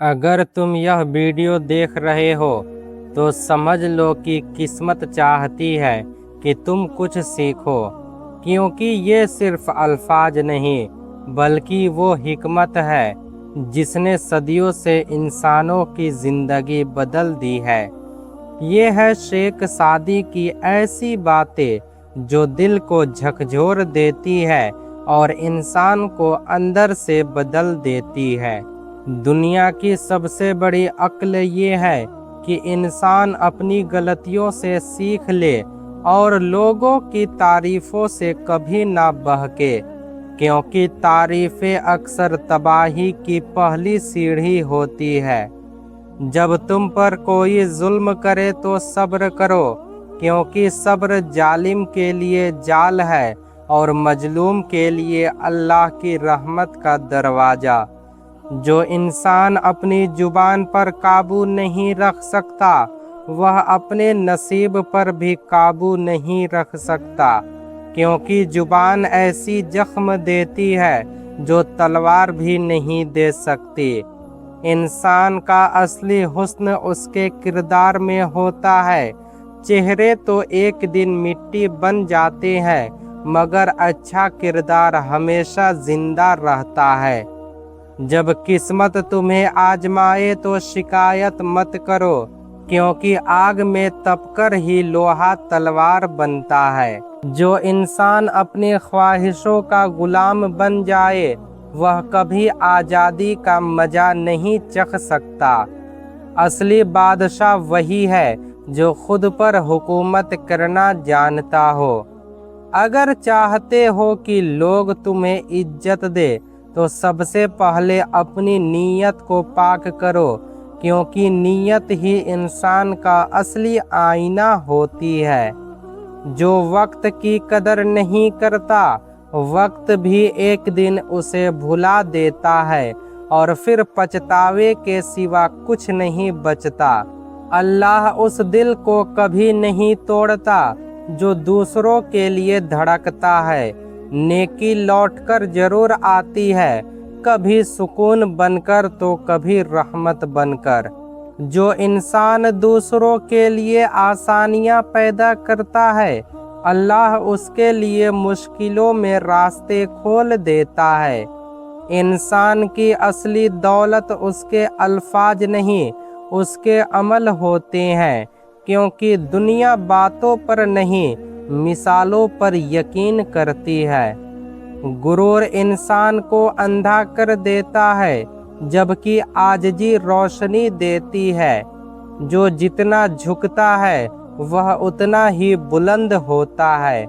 अगर तुम यह वीडियो देख रहे हो तो समझ लो कि किस्मत चाहती है कि तुम कुछ सीखो, क्योंकि ये सिर्फ अल्फाज नहीं बल्कि वो हिकमत है जिसने सदियों से इंसानों की ज़िंदगी बदल दी है। ये है शेख सादी की ऐसी बातें जो दिल को झकझोर देती है और इंसान को अंदर से बदल देती है। दुनिया की सबसे बड़ी अक्ल ये है कि इंसान अपनी गलतियों से सीख ले और लोगों की तारीफों से कभी ना बहके, क्योंकि तारीफें अक्सर तबाही की पहली सीढ़ी होती है। जब तुम पर कोई जुल्म करे तो सब्र करो, क्योंकि सब्र जालिम के लिए जाल है और मजलूम के लिए अल्लाह की रहमत का दरवाज़ा। जो इंसान अपनी जुबान पर काबू नहीं रख सकता वह अपने नसीब पर भी काबू नहीं रख सकता, क्योंकि जुबान ऐसी जख्म देती है जो तलवार भी नहीं दे सकती। इंसान का असली हुस्न उसके किरदार में होता है। चेहरे तो एक दिन मिट्टी बन जाते हैं, मगर अच्छा किरदार हमेशा जिंदा रहता है। जब किस्मत तुम्हें आजमाए तो शिकायत मत करो, क्योंकि आग में तपकर ही लोहा तलवार बनता है। जो इंसान अपनी ख्वाहिशों का गुलाम बन जाए वह कभी आज़ादी का मज़ा नहीं चख सकता। असली बादशाह वही है जो खुद पर हुकूमत करना जानता हो। अगर चाहते हो कि लोग तुम्हें इज्जत दे तो सबसे पहले अपनी नीयत को पाक करो, क्योंकि नीयत ही इंसान का असली आईना होती है। जो वक्त की कदर नहीं करता वक्त भी एक दिन उसे भुला देता है और फिर पछतावे के सिवा कुछ नहीं बचता। अल्लाह उस दिल को कभी नहीं तोड़ता जो दूसरों के लिए धड़कता है। नेकी लौटकर जरूर आती है, कभी सुकून बनकर तो कभी रहमत बनकर। जो इंसान दूसरों के लिए आसानियां पैदा करता है अल्लाह उसके लिए मुश्किलों में रास्ते खोल देता है। इंसान की असली दौलत उसके अल्फाज नहीं उसके अमल होते हैं, क्योंकि दुनिया बातों पर नहीं मिसालों पर यकीन करती है। गुरूर इंसान को अंधा कर देता है, जबकि आजिज़ी रोशनी देती है। जो जितना झुकता है वह उतना ही बुलंद होता है।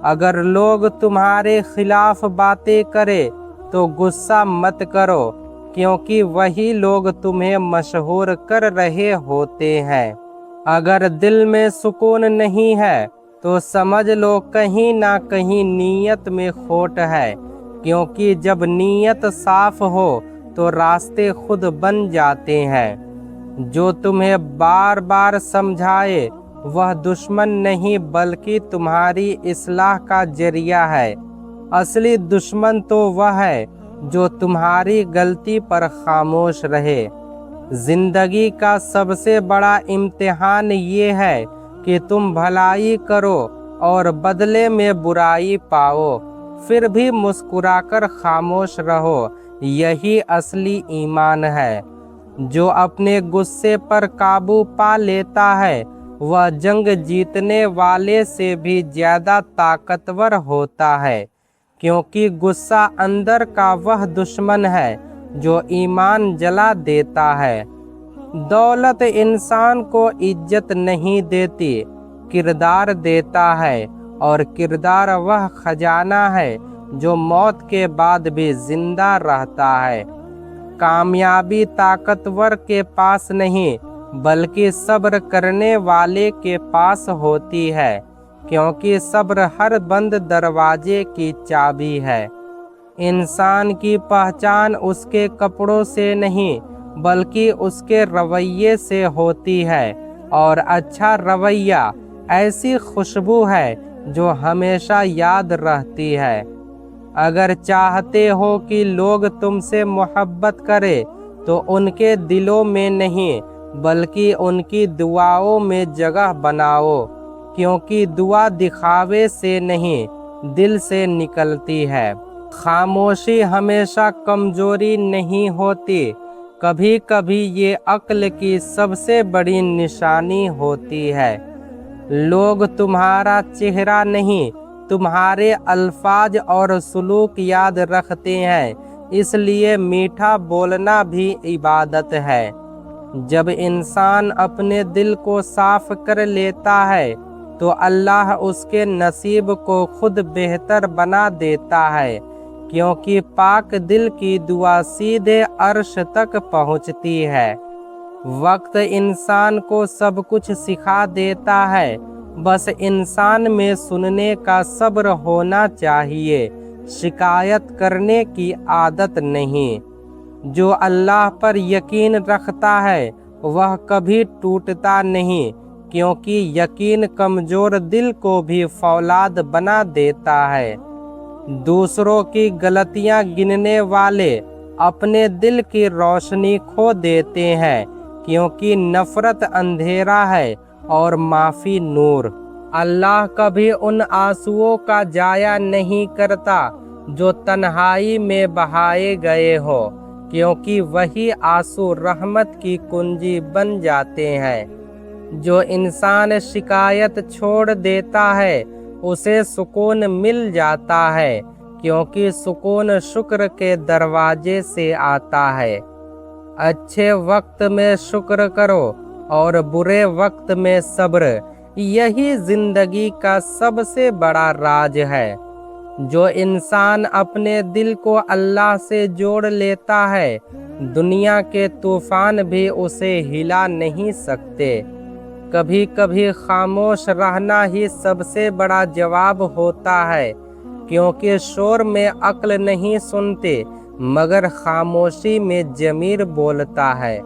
अगर लोग तुम्हारे खिलाफ बातें करें तो गुस्सा मत करो, क्योंकि वही लोग तुम्हें मशहूर कर रहे होते हैं। अगर दिल में सुकून नहीं है तो समझ लो कहीं ना कहीं नीयत में खोट है, क्योंकि जब नीयत साफ हो तो रास्ते खुद बन जाते हैं। जो तुम्हें बार बार समझाए वह दुश्मन नहीं बल्कि तुम्हारी इस्लाह का जरिया है। असली दुश्मन तो वह है जो तुम्हारी गलती पर खामोश रहे। जिंदगी का सबसे बड़ा इम्तिहान ये है कि तुम भलाई करो और बदले में बुराई पाओ, फिर भी मुस्कुराकर खामोश रहो। यही असली ईमान है। जो अपने गुस्से पर काबू पा लेता है वह जंग जीतने वाले से भी ज़्यादा ताकतवर होता है, क्योंकि गुस्सा अंदर का वह दुश्मन है जो ईमान जला देता है। दौलत इंसान को इज्जत नहीं देती, किरदार देता है, और किरदार वह खजाना है जो मौत के बाद भी जिंदा रहता है। कामयाबी ताकतवर के पास नहीं बल्कि सब्र करने वाले के पास होती है, क्योंकि सब्र हर बंद दरवाजे की चाबी है। इंसान की पहचान उसके कपड़ों से नहीं बल्कि उसके रवैये से होती है, और अच्छा रवैया ऐसी खुशबू है जो हमेशा याद रहती है। अगर चाहते हो कि लोग तुमसे मोहब्बत करें तो उनके दिलों में नहीं बल्कि उनकी दुआओं में जगह बनाओ, क्योंकि दुआ दिखावे से नहीं दिल से निकलती है। खामोशी हमेशा कमजोरी नहीं होती, कभी कभी ये अक्ल की सबसे बड़ी निशानी होती है। लोग तुम्हारा चेहरा नहीं तुम्हारे अल्फाज और सलूक याद रखते हैं, इसलिए मीठा बोलना भी इबादत है। जब इंसान अपने दिल को साफ कर लेता है तो अल्लाह उसके नसीब को खुद बेहतर बना देता है, क्योंकि पाक दिल की दुआ सीधे अर्श तक पहुँचती है। वक्त इंसान को सब कुछ सिखा देता है, बस इंसान में सुनने का सब्र होना चाहिए, शिकायत करने की आदत नहीं। जो अल्लाह पर यकीन रखता है वह कभी टूटता नहीं, क्योंकि यकीन कमजोर दिल को भी फौलाद बना देता है। दूसरों की गलतियां गिनने वाले अपने दिल की रोशनी खो देते हैं, क्योंकि नफरत अंधेरा है और माफ़ी नूर। अल्लाह कभी उन आंसुओं का जाया नहीं करता जो तन्हाई में बहाए गए हो, क्योंकि वही आंसू रहमत की कुंजी बन जाते हैं। जो इंसान शिकायत छोड़ देता है उसे सुकून मिल जाता है, क्योंकि सुकून शुक्र के दरवाजे से आता है। अच्छे वक्त में शुक्र करो और बुरे वक्त में सब्र, यही जिंदगी का सबसे बड़ा राज है। जो इंसान अपने दिल को अल्लाह से जोड़ लेता है, दुनिया के तूफान भी उसे हिला नहीं सकते। कभी कभी खामोश रहना ही सबसे बड़ा जवाब होता है, क्योंकि शोर में अक्ल नहीं सुनते मगर खामोशी में ज़मीर बोलता है।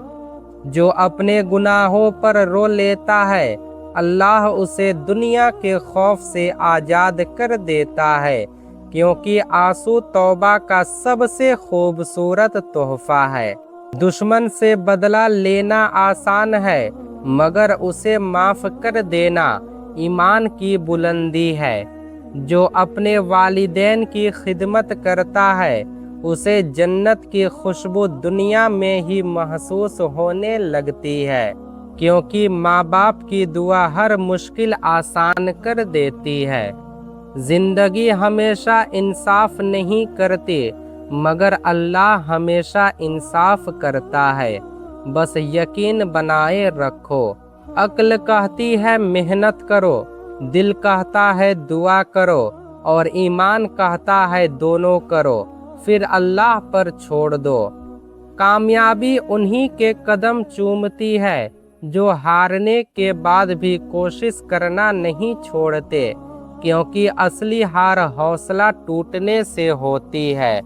जो अपने गुनाहों पर रो लेता है अल्लाह उसे दुनिया के खौफ से आज़ाद कर देता है, क्योंकि आंसू तौबा का सबसे खूबसूरत तोहफा है। दुश्मन से बदला लेना आसान है मगर उसे माफ़ कर देना ईमान की बुलंदी है। जो अपने वालिदैन की खिदमत करता है उसे जन्नत की खुशबू दुनिया में ही महसूस होने लगती है, क्योंकि माँ बाप की दुआ हर मुश्किल आसान कर देती है। जिंदगी हमेशा इंसाफ नहीं करती मगर अल्लाह हमेशा इंसाफ करता है, बस यकीन बनाए रखो। अक्ल कहती है मेहनत करो, दिल कहता है दुआ करो और ईमान कहता है दोनों करो, फिर अल्लाह पर छोड़ दो। कामयाबी उन्हीं के कदम चूमती है जो हारने के बाद भी कोशिश करना नहीं छोड़ते, क्योंकि असली हार हौसला टूटने से होती है।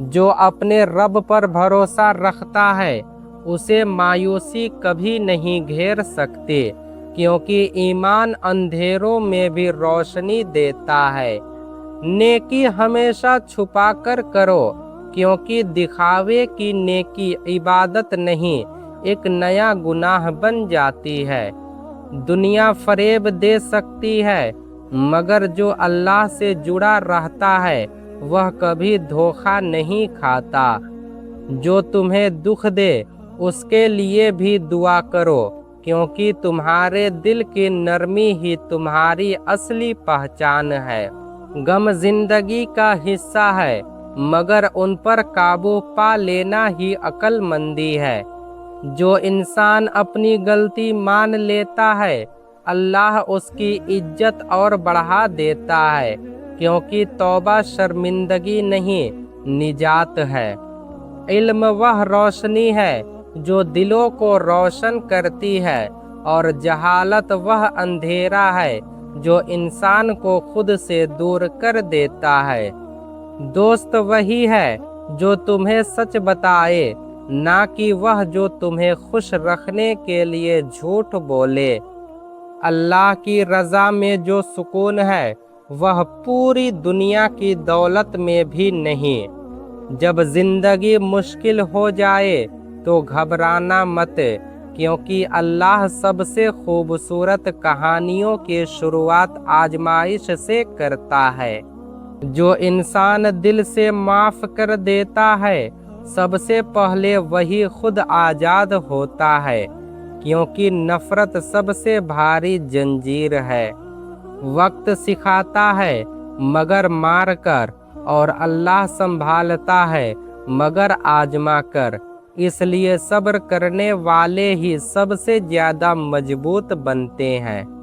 जो अपने रब पर भरोसा रखता है उसे मायूसी कभी नहीं घेर सकती, क्योंकि ईमान अंधेरों में भी रोशनी देता है। नेकी हमेशा छुपा कर करो, क्योंकि दिखावे की नेकी इबादत नहीं एक नया गुनाह बन जाती है। दुनिया फरेब दे सकती है मगर जो अल्लाह से जुड़ा रहता है वह कभी धोखा नहीं खाता। जो तुम्हें दुख दे उसके लिए भी दुआ करो, क्योंकि तुम्हारे दिल की नरमी ही तुम्हारी असली पहचान है। गम जिंदगी का हिस्सा है मगर उन पर काबू पा लेना ही अक्लमंदी है। जो इंसान अपनी गलती मान लेता है अल्लाह उसकी इज्जत और बढ़ा देता है, क्योंकि तौबा शर्मिंदगी नहीं निजात है। इल्म वह रोशनी है जो दिलों को रोशन करती है और जहालत वह अंधेरा है जो इंसान को खुद से दूर कर देता है। दोस्त वही है जो तुम्हें सच बताए, ना कि वह जो तुम्हें खुश रखने के लिए झूठ बोले। अल्लाह की रज़ा में जो सुकून है वह पूरी दुनिया की दौलत में भी नहीं। जब जिंदगी मुश्किल हो जाए तो घबराना मत, क्योंकि अल्लाह सबसे खूबसूरत कहानियों की शुरुआत आजमाइश से करता है। जो इंसान दिल से माफ कर देता है, सबसे पहले वही खुद आजाद होता है, क्योंकि नफरत सबसे भारी जंजीर है। वक्त सिखाता है मगर मार कर, और अल्लाह संभालता है मगर आजमा कर। इसलिए सब्र करने वाले ही सबसे ज्यादा मजबूत बनते हैं।